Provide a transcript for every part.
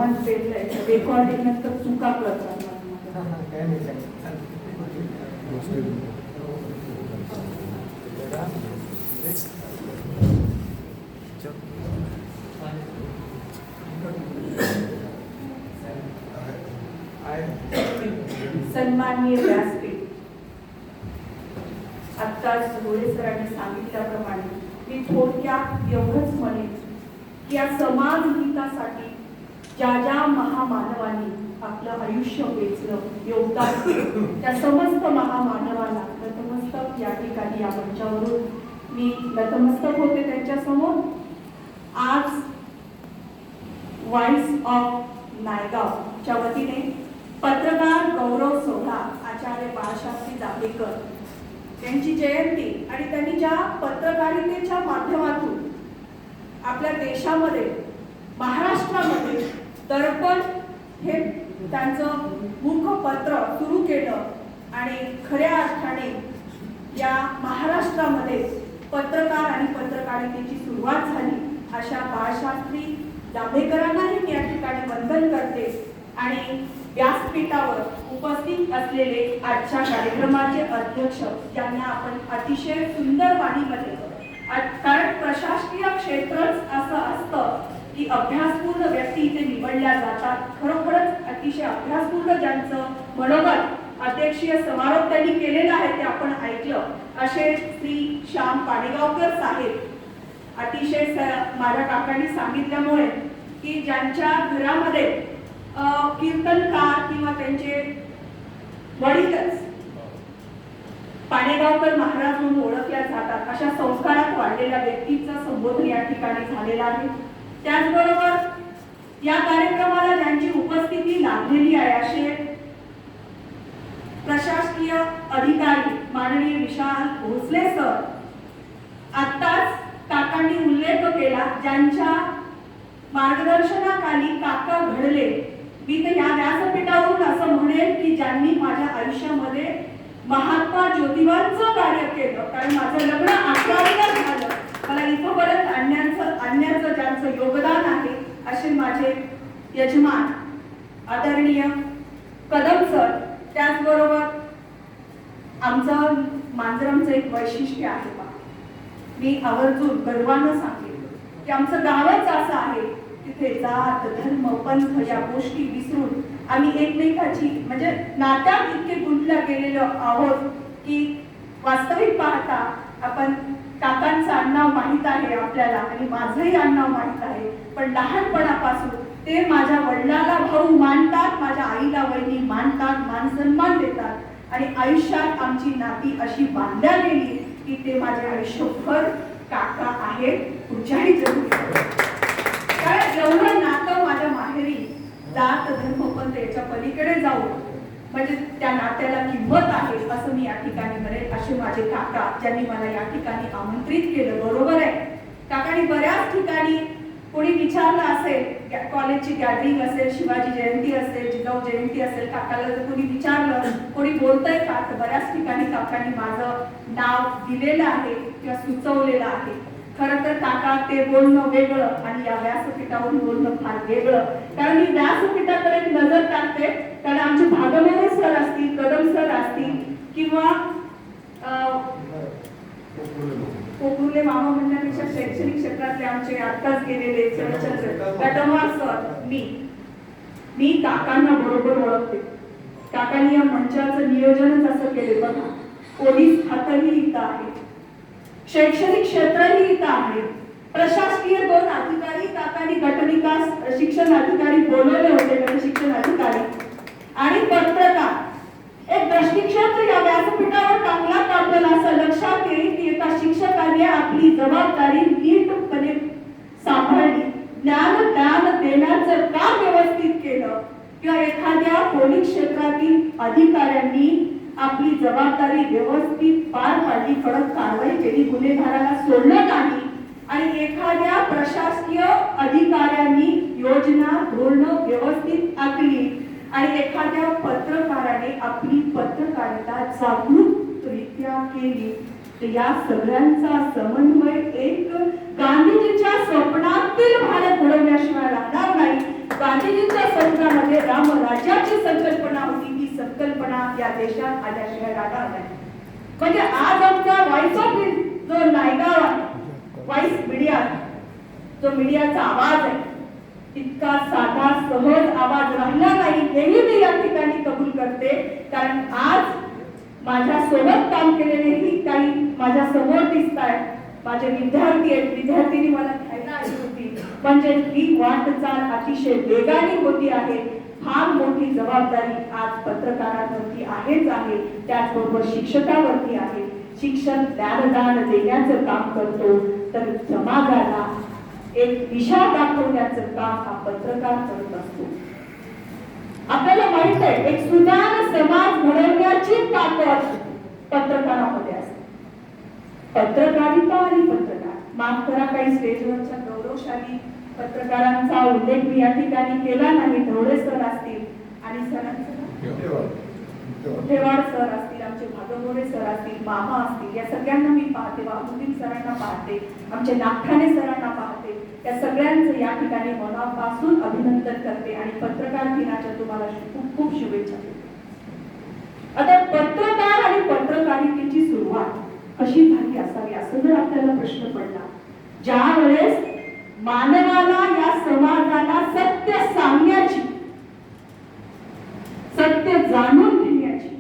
आव्हान पेललंय. रेकॉर्डिंग नंतर चुका करतात. सन्माननीय व्यासपीठ, आत्ताच घोडे सरांनी सांगितल्याप्रमाणे मी थोडक्यात एवढंच म्हणेन की या समाज हितासाठी ज्या ज्या महामानवांनी आपलं आयुष्य वेचलं, योगदान दिलं, त्या समस्त महामानवांना नतमस्तक या ठिकाणी या मंचावरून मी नतमस्तक होते त्यांच्या समोर. आज व्हॉइस ऑफ नायगावच्या वतीने पत्रकार गौरव सोहळा आचार्य बाळशास्त्री जांभेकर यांची जयंती आणि त्यांनी ज्या पत्रकारितेच्या माध्यमातून आपल्या देशामध्ये, महाराष्ट्रामध्ये दर्पण हे त्यांचं मुखपत्र सुरू केलं आणि खऱ्या अर्थाने या महाराष्ट्रामध्ये पत्रकार आणि पत्रकारितेची सुरुवात झाली. अशा बाळशास्त्री जांभेकरांनाही मी या ठिकाणी वंदन करते आणि व्यासपीठावर उपस्थित असलेले आजच्या कार्यक्रमाचे अध्यक्ष ज्यांना आपण अतिशय सुंदर वाणीमध्ये, कारण प्रशासकीय क्षेत्रच असं असतं की अभ्यासपूर्ण व्यक्ती इथे निवडल्या जातात. खरोखरच अतिशय अभ्यासपूर्ण ज्यांचं मनोगत अध्यक्षीय समारोप त्यांनी केलेला आहे ते आपण ऐकलं, असे श्री श्याम पाडेगावकर साहेब. अतिशय माझ्या काकांनी सांगितल्यामुळे की ज्यांच्या घरामध्ये कीर्तनकार किंवा त्यांचे वडीलच पाडेगावकर महाराज म्हणून ओळखल्या जातात, अशा संस्कारात वाढलेल्या व्यक्तीचा संबोधन या ठिकाणी झालेला आहे. त्याचबरोबर या कार्यक्रमाला ज्यांची उपस्थिती लाभलेली आहे असे प्रशासकीय अधिकारी माननीय विशाल भोसले सर. आत्ताच काकांनी उल्लेख केला ज्यांच्या मार्गदर्शनाखाली काका घडले. मी तर या व्यासपीठावरून असं म्हणेन की ज्यांनी माझ्या आयुष्यामध्ये महात्मा ज्योतिबांचं कार्य केलं, कारण माझं लग्न 11वीला झालं, मला इथपर्यंत आणण्याचं ज्यांचं योगदान आहे असे माझे यजमान आदरणीय कदम सर. त्याचबरोबर आमचं मांजरांचं एक वैशिष्ट्य आहे, मी आवर्जून गर्वानं सांगेन की आमचं गावच असं आहे तिथे जात धर्म पंथ या गोष्टी विसरून आम्ही एकमेकाची म्हणजे नात्यात इतके गुंतल्या गेलेलो आहोत की वास्तविक पाहता आपण काकांचं आडनाव माहित आहे आपल्याला आणि माझंही आडनाव माहित आहे, पण लहानपणापासून ते माझ्या वडिलाला भाऊ मानतात, माझ्या आईला वहिनी मानतात, मान सन्मान देतात आणि आयुष्यात आमची नाती अशी बांधल्या गेली की ते माझे आयुष्यभर काका आहेत कुठच्याही जन्मी. कारण एवढं नातं माझ्या माहेरी जात धर्म पंथ याच्या पलीकडे जाऊन म्हणजे त्या नात्याला किंमत आहे असं मी या ठिकाणी म्हणेन. असे माझे काका ज्यांनी मला या ठिकाणी आमंत्रित केलं. बरोबर आहे, काकांनी बऱ्याच ठिकाणी कोणी विचारलं असेल, कॉलेजची गॅदरिंग असेल, शिवाजी जयंती असेल, जिजाऊ जयंती असेल, काकाला जर कोणी विचारलं कोणी बोलतंय का, तर बऱ्याच ठिकाणी काकांनी माझं नाव दिलेलं आहे किंवा सुचवलेलं आहे. खरं तर काका ते बोलणं वेगळं आणि या व्यासपीठावरून बोलणं फार वेगळं. कारण मी व्यासपीठाकडे नजर टाकते, कारण आमचे भागवणे सर असतील, कदम सर असतील किंवा कोकुर्ले मामा म्हणण्यापेक्षा शैक्षणिक क्षेत्रातले आमचे आत्ताच गेलेले चंद्र कदमवार सर, मी काकांना बरोबर ओळखते. काकांनी या मंचाचं नियोजनच असं केले बघा. पोलीस खातही इथं आहे, शैक्षणिक क्षेत्रही इथं आहे, प्रशासकीय 2 अधिकारी काकांनी गटविकास शिक्षण अधिकारी बोलवले होते, गट शिक्षण अधिकारी आणि पत्रकार. एक दृष्टिक्षेत्र या व्यासपीठावर टाकला तर आपल्याला असं लक्षात येईल की एका शिक्षकाने आपली जबाबदारी नीटपणे सांभाळली, ज्ञान देण्याचं काम व्यवस्थित केलं किंवा एखाद्या पोलीस क्षेत्रातील अधिकाऱ्यांनी आपली जबाबदारी व्यवस्थित पार पाडली, कडक कारवाई केली, गुन्हेगाराला सोडलं नाही आणि एखाद्या प्रशासकीय अधिकाऱ्यांनी योजना धोरणं व्यवस्थित आखली आणि एखाद्या पत्रकाराने आपली पत्रकारिता जागरूकरित्या केली. तर या सगळ्यांचा समन्वय एक गांधीजींच्या स्वप्नातील भारत घडवण्याशिवाय राहणार नाही. गांधीजींच्या समुद्रामध्ये रामराज्याची संकल्पना होती. ती संकल्पना या देशात आल्याशिवाय राहणार नाही. म्हणजे आज आमचा व्हॉइस ऑफ जो नायगाव आहे, व्हॉइस मीडिया, जो मीडियाचा आवाज आहे, इतका साधा सहज आवाज राहिला नाही हेही मी या ठिकाणी कबूल करते. कारण आज माझ्या सोबत काम केलेलेही काही माझ्या समोर दिसत आहेत. माझे विद्यार्थी आहेत, विद्यार्थिनी मला घ्यायला आली होती. म्हणजे ही वाटचाल अतिशय वेगाने होती आहे. फार मोठी जबाबदारी आज पत्रकारांवरती आहेच आहे, त्याचबरोबर शिक्षकावरती आहे. शिक्षक ज्ञानदान देण्याचं काम करतो, तर समाजाला एक दिशा दाखवण्याचं काम हा पत्रकार करत असतो. आपल्याला माहित आहे, एक सुजाण समाज घडवण्याची ताकद पत्रकारामध्ये असते. पत्रकारिता आणि पत्रकार, माफ करा काही स्टेजवरच्या गौरवशाली पत्रकारांचा उल्लेख मी या ठिकाणी केला नाही. ढवळे सर असतील आणि ठेवाड सर असतील, आमचे भागवडे सर असतील, मामा असतील, या सगळ्यांना मी पाहते. वाहुद्दीन सरांना पाहते, आमचे नागठाणे सरांना पाहते. या सगळ्यांचं या ठिकाणी मनापासून अभिनंदन करते आणि पत्रकार दिनाच्या तुम्हाला खूप खूप शुभेच्छा देते. आता पत्रकार आणि पत्रकारितेची सुरुवात कशी झाली असावी असं जर आपल्याला प्रश्न पडला, ज्या वेळेस मानवाला या समाजाला सत्य सांगण्याची, सत्य जाणून घेण्याची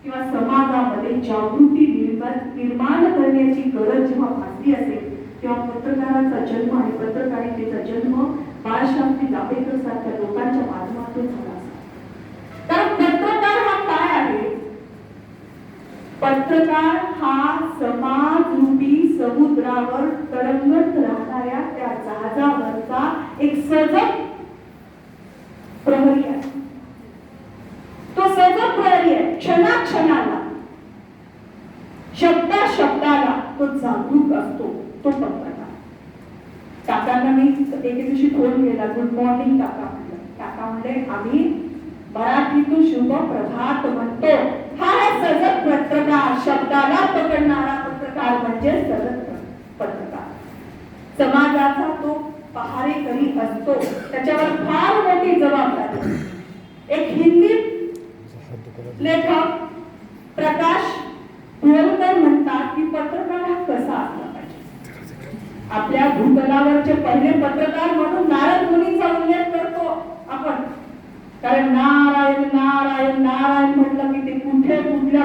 किंवा समाजामध्ये जागृती निर्माण करण्याची गरज जेव्हा भासली असेल, तेव्हा पत्रकाराचा जन्म आणि पत्रकारितेचा जन्म बाळशास्त्री जांभेकर सारख्या लोकांच्या माध्यमातून झाला असेल. कारण पत्रकार हा काय आहे? पत्रकार हा समाजरूपी समुद्रावर तरंगत राहणाऱ्या त्या जहाजावरचा एक सजग प्रहरी आहे. तो सजग प्रहरी आहे. क्षणाक्षणाला, शब्दाला तो जागरूक असतो. तो पत्रकार. काकांना मी एके दिवशी फोन केला, गुड मॉर्निंग काका म्हटलं. काका म्हणले आम्ही मराठीतून शुभ प्रभात म्हणतो. हा सजग पत्रकार, शब्दाला पकडणारा पत्रकार म्हणजे सजग पत्रकार. समाजाचा तो पहारेकरी असतो. त्याच्यावर फार मोठी जबाबदारी. एक हिंदी लेखक प्रकाश पुरंदर म्हणतात की पत्रकार हा कसा असला पाहिजे. आपल्या भूतलावरचे पहिले पत्रकार म्हणून नारद मुनीचा उल्लेख करतो आपण. कारण नारायण नारायण नारायण म्हटलं की ते कुठे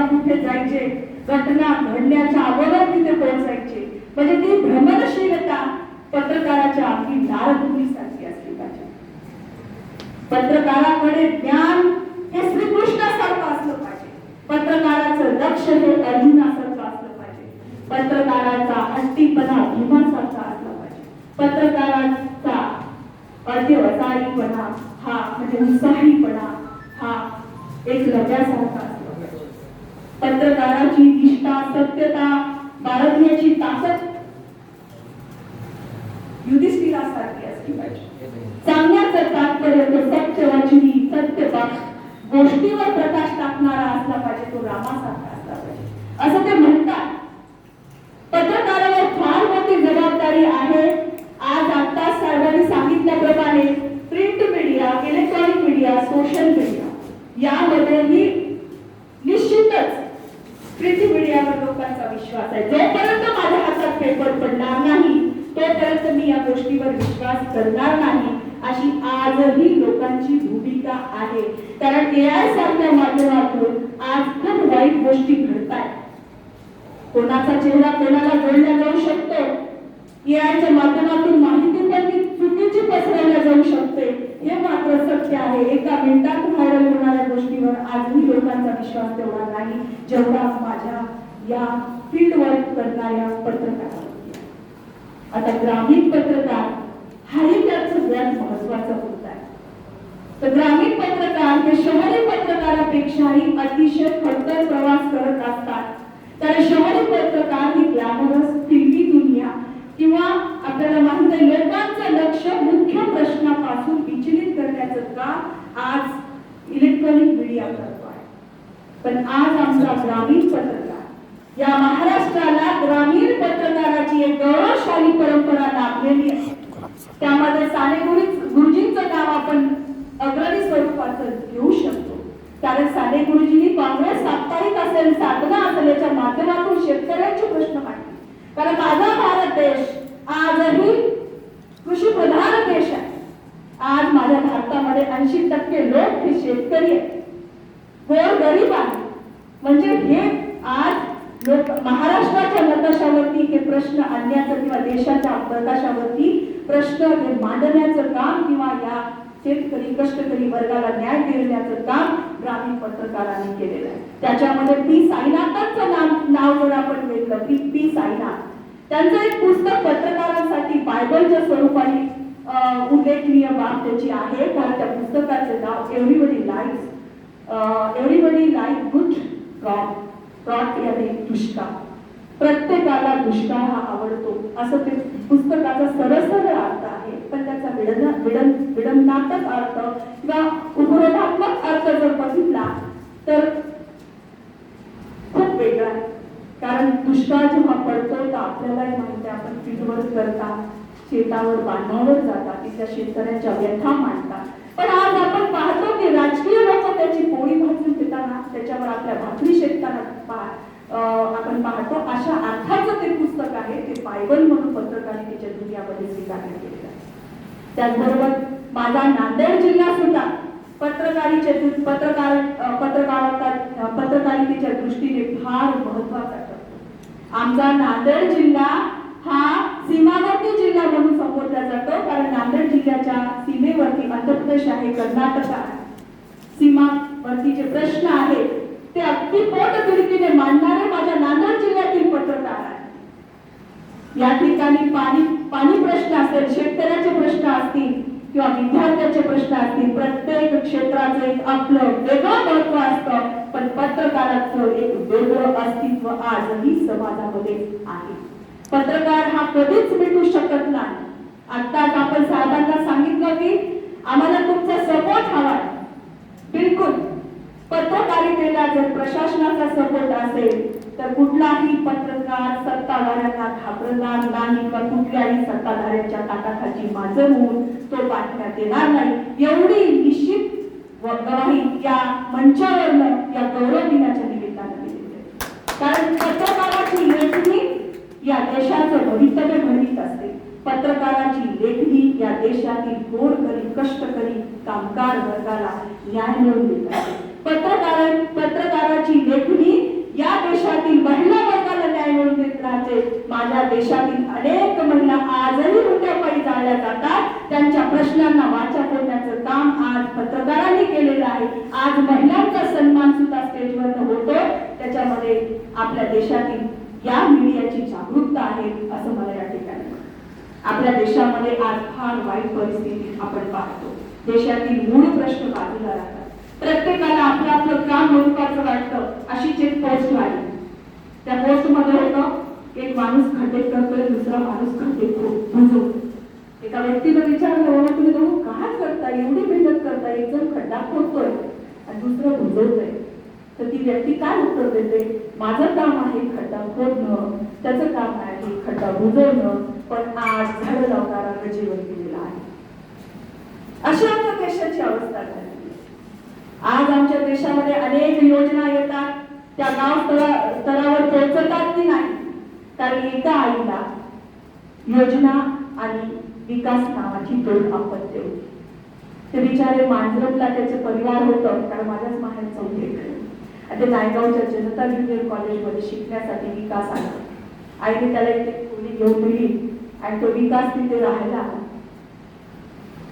कुठे जायचे, घटना घडण्याच्या अगोदर तिथे पोहोचायचे. म्हणजे ती भ्रमणशीलता पत्रकाराच्या अगदी नारद मुनीसारखी असली पाहिजे. पत्रकाराकडे ज्ञान हे श्रीकृष्णासारखं असलं पाहिजे. पत्रकाराचं लक्ष हे अर्जुनासारखं असलं पाहिजे. पत्रकाराचा हट्टीपणा भीमासारखा असला पाहिजे. पत्रकाराचा अतिवसारीपणा हा म्हणजे उत्साहीपणा हा एक लग्यासारखा असला पाहिजे. पत्रकाराची निष्ठा, सत्यता बाळगण्याची ताकद युधिष्ठिरासारखी असली पाहिजे. सांगण्याचं तात्पर्य तो सत्यवाचनी, सत्य गोष्टीवर प्रकाश टाकणारा असला पाहिजे. तो रामासारखा असला पाहिजे असं ते म्हणतात. पत्रकारावर फार मोठी जबाबदारी आहे. आज आता साहेबांनी सांगितल्याप्रमाणे print media, electronic media, social media यामध्येही निश्चितच प्रिंट मीडियावर लोकांचा विश्वास आहे. जोपर्यंत माझ्या हातात पेपर पडणार नाही तोपर्यंत मी या गोष्टीवर विश्वास करणार नाही, अशी आजही लोकांची भूमिका आहे. कारण एआय सारख्या माध्यमातून आज खूप वाईट गोष्टी घडतात. कोणाचा चेहरा कोणाला जोडला जाऊ शकतो. एआयच्या माध्यमातून माहिती पण चुकीची पसरवल्या जाऊ शकते. हे मात्र सत्य आहे. एका मिनिटात व्हायरल होणाऱ्या गोष्टीवर आजही लोकांचा विश्वास तेवढा नाही जेवढा माझ्या या फील्ड वर्क करणाऱ्या पत्रकारांवर. आता ग्रामीण पत्रकार हाही त्यात सगळ्यात महत्वाचा मुद्दा आहे. तर ग्रामीण पत्रकार हे शहरी पत्रकारापेक्षाही अतिशय खडतर प्रवास करत असतात. तर शहरी पत्रकार ही ग्लॅमरस फिल्मी दुनिया किंवा आपल्याला माहित आहे लोकांचं लक्ष मुख्य प्रश्नापासून विचलित करण्याचं काम आज इलेक्ट्रॉनिक मीडिया करतो आहे. पण आज आमचा ग्रामीण पत्रकार, या महाराष्ट्राला ग्रामीण पत्रकाराची एक गौरवशाली परंपरा लाभलेली आहे. त्यामध्ये सानेगुणित गुरुजींचं नाव आपण अग्रणी स्वरूपाचं घेऊ शकतो. कारण साने गुरुजींनी काँग्रेस साप्ताहिक असेल, साधना असेल याच्या माध्यमातून शेतकऱ्यांचे प्रश्न मांडले. कारण माझा भारत देश आजही कृषी प्रधान देश आहे. आज माझ्या भारतामध्ये 80% लोक हे शेतकरी आहेत, गोरगरीब आहेत. म्हणजे हे आज लोक महाराष्ट्राच्या नकाशावरती हे प्रश्न आणण्याचं किंवा देशाच्या नकाशावरती प्रश्न हे मांडण्याचं काम किंवा या शेतकरी कष्टकरी वर्गाला न्याय देण्याचं काम ग्रामीण पत्रकारांनी केलेलं आहे. त्याच्यामध्ये पी साईनाथांचं नाव जर आपण घेतलं, पी साईनाथ, त्यांचं एक पुस्तक पत्रकारांसाठी बायबलच्या स्वरूपाने उल्लेखनीय बाब त्याची आहे. कारण त्या पुस्तकाचं नाव एव्हरीबडी लाईक गुड रॉट याने दुष्काळ. प्रत्येकाला दुष्काळ हा आवडतो असं ते पुस्तकाचा सरळ अर्थ आहे. पण त्याचा विडंबनात्मक अर्थ किंवा उपरोधात्मक अर्थ जर बघितला तर खूप वेगळा आहे. कारण दुष्काळ जेव्हा पडतो तर आपल्यालाही माहिती आहे, आपण फील्डवर करता, शेतावर बांधावर जातात, तिथल्या शेतकऱ्यांच्या व्यथा मांडतात. पण आज आपण पाहतो की राजकीय लोक त्याची पोळी भाजून घेताना, त्याच्यावर आपल्या भाकरी शेकताना आपण पाहतो. अशा अर्थाचं ते पुस्तक आहे. ते बायबल म्हणून पत्रकारितेच्या दुनियामध्ये स्वीकारण्यात गेलेलं आहे. त्याचबरोबर माझा नांदेड जिल्हा सुद्धा पत्रकारितेच्या दृष्टीने फार महत्वाचा ठरतो. आमचा नांदेड जिल्हा हा सीमावर्ती जिल्हा म्हणून संबोधला जातो. कारण नांदेड जिल्ह्याच्या सीमेवरती आंध्र प्रदेश आहे, कर्नाटक आहे. सीमावर्तीचे प्रश्न आहेत ते अगदी पोटतिडकीने मांडणारे माझ्या नांदेड जिल्ह्यातील पत्रकार आहेत. या ठिकाणी पाणी प्रश्न असेल, शेतकऱ्याचे प्रश्न असतील किंवा विद्यार्थ्याचे प्रश्न असतील, प्रत्येक क्षेत्राचं एक आपलं वेगळं महत्व असतं. पण पत्रकाराचं एक वेगळं अस्तित्व आजही समाजामध्ये आहे. पत्रकार हा कधीच मिटू शकत नाही. आत्ताच आपण साहेबांना सांगितलं की आम्हाला तुमचा सपोर्ट हवा आहे. बिलकुल, पत्रकारितेला जर प्रशासनाचा सपोर्ट असेल तर कुठलाही पत्रकार सत्ताधाऱ्यांना घाबरणार नाही किंवा कुठल्याही सत्ताधाऱ्यांच्या ताटाखाली माजर होऊन तो बातम्या देणार नाही. एवढी निश्चित गवाही या मंचावरनं या गौरव दिनाच्या निमित्तानं दिलेली आहे. कारण पत्रकाराची लेखणी या देशाचं भवितव्य घडवीत असते. पत्रकाराची लेखणी या देशातील गोरगरीब कष्टकरी कामगार वर्गाला न्याय मिळवून देत असते. पत्रकाराची लेखणी या देशातील महिला वर्गाला न्याय मिळवून देत राहते. माझ्या देशातील अनेक महिला आजही हुंड्यापायी जाळल्या जातात. त्यांच्या प्रश्नांना वाचा फोडण्याचं काम आज पत्रकारांनी केलेलं आहे. आज महिलांचा सन्मान सुद्धा स्टेजवर होतो. त्याच्यामध्ये आपल्या देशातील या मीडियाची जागरूकता आहे असं मला या ठिकाणी. आपल्या देशामध्ये आज फार वाईट परिस्थिती आपण पाहतो. देशातील मूळ प्रश्न बाजूला राहतात. प्रत्येकाला आपलं आपलं काम महत्वाचं वाटतं. अशीच एक पोस्ट आली. त्या पोस्ट मध्ये होतं एक माणूस खड्डे करतोय, दुसरा माणूस खड्डे बुजवतो. एका व्यक्तीने विचारलं, बाबा तुम्ही दोघं काय करता, एवढी मेहनत करता, एक जण खड्डा खोदतोय आणि दुसरं बुजवतोय. तर ती व्यक्ती काय उत्तर देते, माझं काम आहे खड्डा खोदणं, त्याचं काम आहे खड्डा बुजवणं, पण आज झाडं लावणारा जीवन गेलेलं आहे. अशी आमच्या देशाची अवस्था झाली. आज आमच्या देशामध्ये अनेक योजना येतात, त्या गाव स्तरावर पोहोचतात की नाही. कारण एका आईला योजना आणि विकास नावाची दोन अपत्य होती. ते बिचारे मांजरमला त्याचे परिवार होतं. कारण माझ्याच माहेरचं होते आणि ते नायगावच्या जनता ज्युनियर कॉलेजमध्ये शिकण्यासाठी विकास आला. आईने त्याला इथे खोली घेऊन दिली आणि तो विकास तिथे राहायला.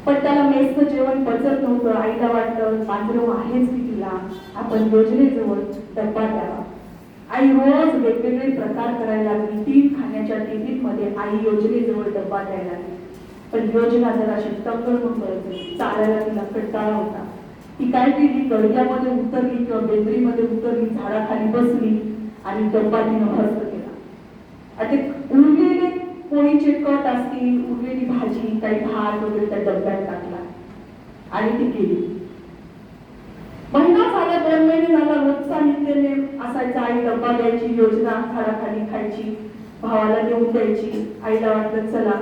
पण त्याला मेसचं जेवण पचत नव्हतं. आईला वाटलं मांजरम आहेच की तिला, आपण योजनेजवळ डब्बा द्यावा. आई रोज वेगवेगळे प्रकार करायला लागली. 3 खाण्याच्या टिफिनमध्ये आई योजनेजवळ डब्बा द्यायला लागली. पण योजना जराशी तंगड म्हणून बघायची, चालायला तिला कंटाळा होता. ती काय केली, गडग्यामध्ये उतरली किंवा बेंद्रीमध्ये उतरली, झाडाखाली बसली आणि डब्बा तिनं हस्त केला. आता उरलेले पोळीचे कट असतील, उरलेली भाजी, काही भात वगैरे त्या डब्यात टाकला आणि ती गेली. महिना झाला, 2 महिने झाला, रोजचा नित्यनेम असायचा. आई डब्बा द्यायची, योजना झाडाखाली खायची, भावाला देऊन द्यायची. आईला वाटलं चला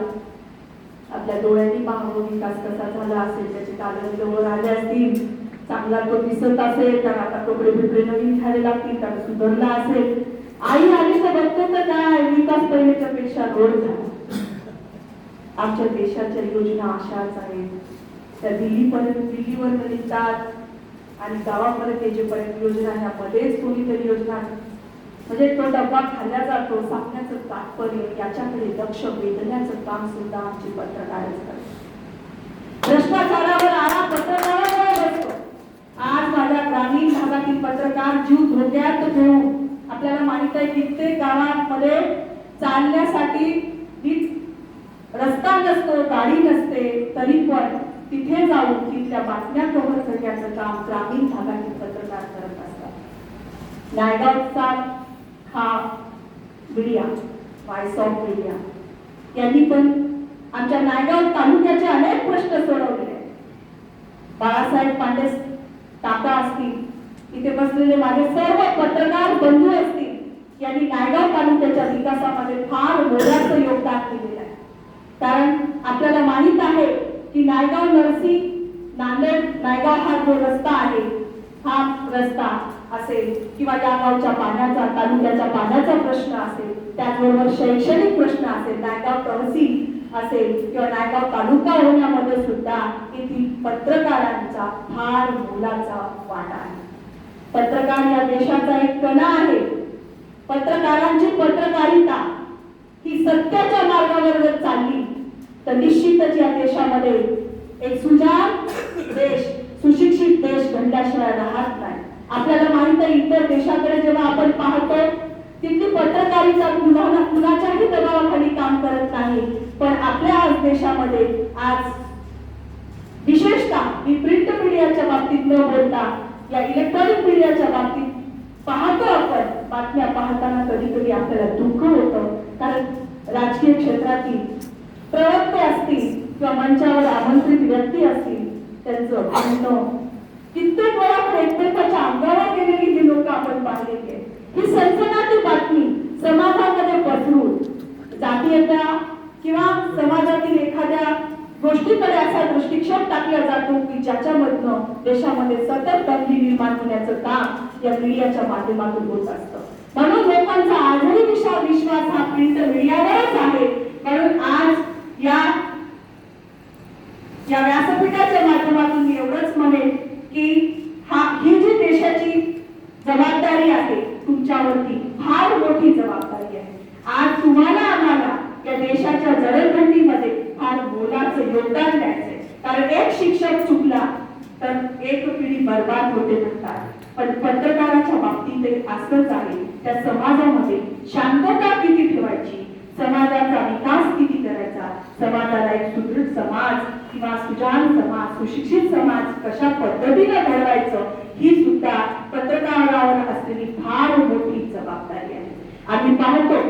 आपल्या डोळ्यांनी पाहावं विकास कसा झाला असेल, त्याचे कागद जवळ आले असतील, चांगला तो दिसत असेल तर आता कपडे बिपडे नवीन घ्यावे लागतील, तर सुधारला असेल. आई आली तर बघतो तर काय विकास पहिल्याच्या पेक्षा रोड झाला. आमच्या देशाच्या योजना अशाच आहेत, त्या दिल्लीवर निघतात आणि गावापर्यंत येजेपर्यंत योजना ह्यामध्येच कोणीतरी योजना म्हणजे तो डब्बा खाल्ला जातो. सांगण्याचं तात्पर्य याच्याकडे लक्ष वेधण्याचं काम सुद्धा आमची पत्रकारच करतात. भ्रष्टाचारावर आळा पत्रकारावर बसतो. आज माझ्या ग्रामीण भागातील पत्रकार जीव धोक्यात ठेवून, आपल्याला माहित आहे कित्येक गावांमध्ये चालण्यासाठी रस्ता नसतो, गाडी नसते, तरी पण तिथे जाऊन तिथल्या बातम्या कव्हर करण्याचं काम ग्रामीण भागातील पत्रकार करत असतात. नायगावचा हा मीडिया, व्हॉइस ऑफ मीडिया यांनी पण आमच्या नायगाव तालुक्याचे अनेक प्रश्न सोडवले. बाळासाहेब पांडे काका असतील, इथे बसलेले माझे सर्व पत्रकार बंधू असतील, यांनी नायगाव तालुक्याच्या विकासामध्ये फार मोलाचं योगदान दिलेलं आहे. कारण आपल्याला माहित आहे की नायगाव नरसी नांदेड नायगाव हा जो रस्ता आहे, हा रस्ता असेल किंवा या गावच्या पाण्याचा, तालुक्याच्या पाण्याचा प्रश्न असेल, त्याचबरोबर शैक्षणिक प्रश्न असेल, नायगाव तहसील असेल किंवा नायगाव तालुका होण्यामध्ये सुद्धा येथील पत्रकारांचा फार मोलाचा वाटा आहे. पत्रकार या देशाचा एक कणा आहे. पत्रकारांची पत्रकारिता ही सत्याच्या मार्गावर जर चालली तर निश्चितच या देशामध्ये एक सुजाण देश, सुशिक्षित देश घडल्याशिवाय राहत नाही. आपल्याला माहित आहे इतर देशाकडे जेव्हा आपण पाहतो तिथली पत्रकारिता कुणाच्याही दबावाखाली काम करत नाही, पण आपल्या आज देशामध्ये आज विशेषतः ही प्रिंट मीडियाच्या बाबतीत न बोलता या इलेक्ट्रॉनिक मीडियाच्या बाबतीत पाहतो आपण, बातम्या पाहताना कधी कधी आपल्याला दुःख होतं. कारण राजकीय क्षेत्रातील प्रवक्ते असतील किंवा मंचावर आमंत्रित व्यक्ती असतील, त्यांचं म्हणणं कित्येक वेळा एकमेकाच्या अंगावर गेलेली जी लोक आपण पाहिलेली आहे. ही सनसनाटी बातमी समाजामध्ये पसरून जातीयता किंवा समाजातील एखाद्या गोष्टीकडे असा दृष्टिक्षेप टाकला जातो की ज्याच्यामधनं देशामध्ये सतत दंगली निर्माण होण्याचं काम या मीडियाच्या माध्यमातून होत असतं. म्हणून लोकांचा आजही विश्वास हा प्रिंट मीडियावरच आहे. म्हणून आज या व्यासपीठाच्या माध्यमातून मी एवढंच म्हणेन की ही जी देशाची जबाबदारी आहे तुमच्यावरती फार मोठी जबाबदारी आहे. आज तुम्हाला आम्हाला या देशाच्या जडणघडणीमध्ये फार मोलाचं योगदान द्यायचंय. कारण एक शिक्षक चुकला तर एक पिढी बर्बाद होते म्हणतात, पण पत्रकाराच्या बाबतीत असंच आहे. त्या समाजामध्ये शांतता किती ठेवायची, समाजाचा विकास किती करायचा, समाजाला एक सुदृढ समाज किंवा सुजाण समाज, सुशिक्षित समाज कशा पद्धतीने घडवायचं, ही सुद्धा पत्रकारावर असलेली फार मोठी जबाबदारी आहे. आम्ही पाहतो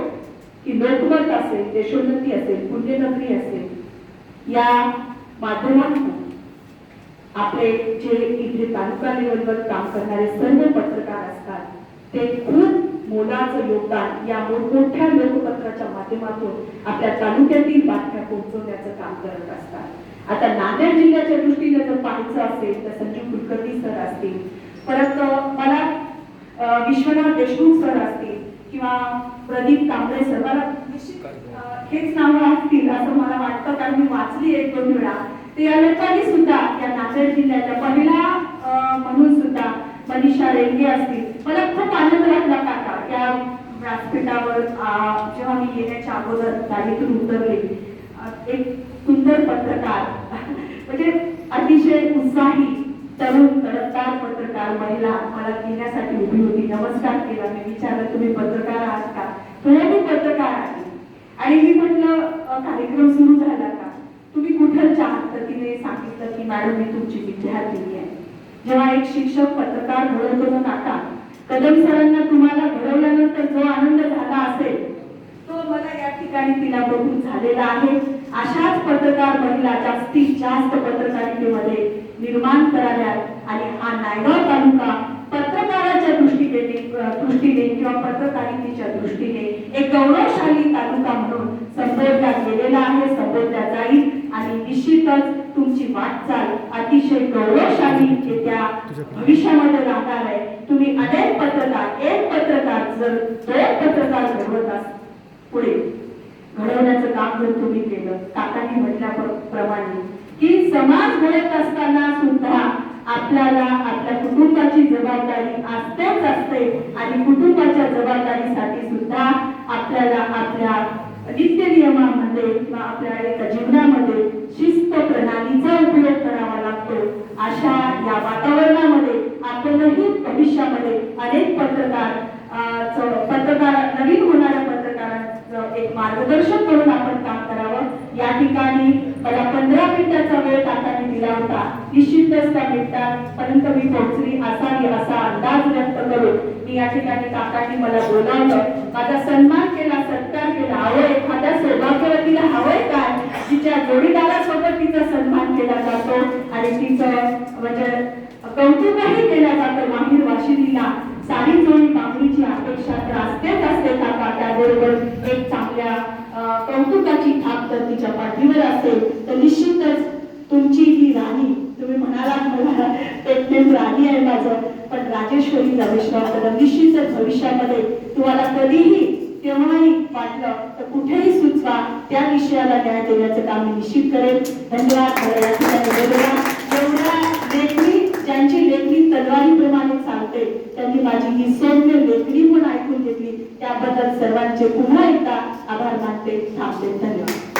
की लोकमत असेल, देशोन्नती असेल, पुण्यनगरी असेल, या माध्यमातून आपले जे इथे तालुका लेवलवर काम करणारे सर्व पत्रकार असतात ते खूप मोलाचं योगदान या मोठमोठ्या लोकपत्राच्या माध्यमातून आपल्या तालुक्यातील बातम्या पोहोचवण्याचं काम करत असतात. आता नांदेड जिल्ह्याच्या दृष्टीने जर पाहायचं असेल तर संजीव कुलकर्णी सर असतील, परत मला विश्वनाथ देशमुख सर असतील किंवा प्रदीप कांबळे सर, मला हेच नावं असतील असं मला वाटतं, कारण मी वाचली एक दोन वेळा. ते या लोकांनी सुद्धा या नांदेड जिल्ह्याच्या महिला म्हणून सुद्धा मनीषा रेंगे असतील. मला खूप आनंद वाटला काका या व्यासपीठावर जेव्हा मी येण्याच्या अगोदर गाडीतून उतरले. एक सुंदर पत्रकार म्हणजे अतिशय उत्साही तरुण तडफदार पत्रकार महिला मला घेण्यासाठी उभी होती. नमस्कार केला, मी विचारलं तुम्ही पत्रकार आहात का? मी पत्रकार आहे. आणि मी म्हटलं कार्यक्रम सुरू झाला का, तुम्ही कुठलच्या आहात? तर तिने सांगितलं की मॅडम मी तुमची विद्यार्थिनी आहे. जेव्हा एक शिक्षक पत्रकार घडवतो ना काका, कदम सरांना तुम्हाला घडवल्यानंतर जो आनंद झाला असेल तो मला या ठिकाणी तिला बघून झालेला आहे. अशाच पत्रकार महिला जास्तीत जास्त पत्रकारितेमध्ये निर्माण कराव्यात आणि हा नायगाव तालुका पत्रकाराच्या दृष्टीने किंवा पत्रकारितेच्या दृष्टीने एक गौरवशाली तालुका म्हणून संबोधला गेलेला आहे, संबोधला जाईल. आणि निश्चितच तुमची वाटचाल अतिशय गौरवशाली येत्या भविष्यामध्ये राहणार आहे. तुम्ही अनेक पत्रकार, एक पत्रकार जर 2 पत्रकार घडवत पुढे घडवण्याचं काम जर तुम्ही केलं, काकांनी म्हटल्याप्रमाणे की समाज घडत असताना सुद्धा आपल्याला आपल्या कुटुंबाची जबाबदारी असतेच असते आणि कुटुंबाच्या जबाबदारीसाठी सुद्धा आपल्याला आपल्या नित्यनियमामध्ये किंवा आपल्या एका जीवनामध्ये शिस्त प्रणालीचा उपयोग करावा लागतो. अशा या वातावरणामध्ये आपणही भविष्यामध्ये अनेक पत्रकार नवीन होणाऱ्या पत्रकारांचं एक मार्गदर्शक म्हणून आपण काम करावं. या ठिकाणी मला 15 मिनिटाचा वेळ काकांनी दिला होता. निश्चितच त्या मिनिटांपर्यंत मी पोहोचली असावी असा अंदाज व्यक्त करून मी या ठिकाणी काकांनी मला बोलावलं, माझा सन्मान केला, सत्कार केला. हवं एखाद्या सौभाग्यवतीला हवंय काय तिच्या जोडीदारासोबत तिचा सन्मान केला जातो आणि तिचं म्हणजे कौतुकही केलं जातं. माहीर वाशिनीला साडी जोडी बांगडीची अपेक्षा तर असतेच असते काका, त्याबरोबर एक चांगल्या कौतुकाची थाप तर तिच्या पाठीवर असेल. तर निश्चितच तुमची ही राणी, तुम्ही म्हणालात मला पेटलेट राणी आहे माझं, पण राजेश्वरी रमेशराव कदम निश्चितच भविष्यामध्ये तुम्हाला कधीही केव्हाही वाटलं तर कुठेही सुचवा, त्या विषयाला न्याय देण्याचं काम मी निश्चित करेन. धन्यवाद. या ठिकाणी एवढ्या लेखणी, ज्यांची लेखणी तलवारीप्रमाणे चालते, त्यांनी माझी ही सौम्य लेखणी पण ऐकून घेतली, त्याबद्दल सर्वांचे पुन्हा एकदा आभार मानते. थांबते. धन्यवाद.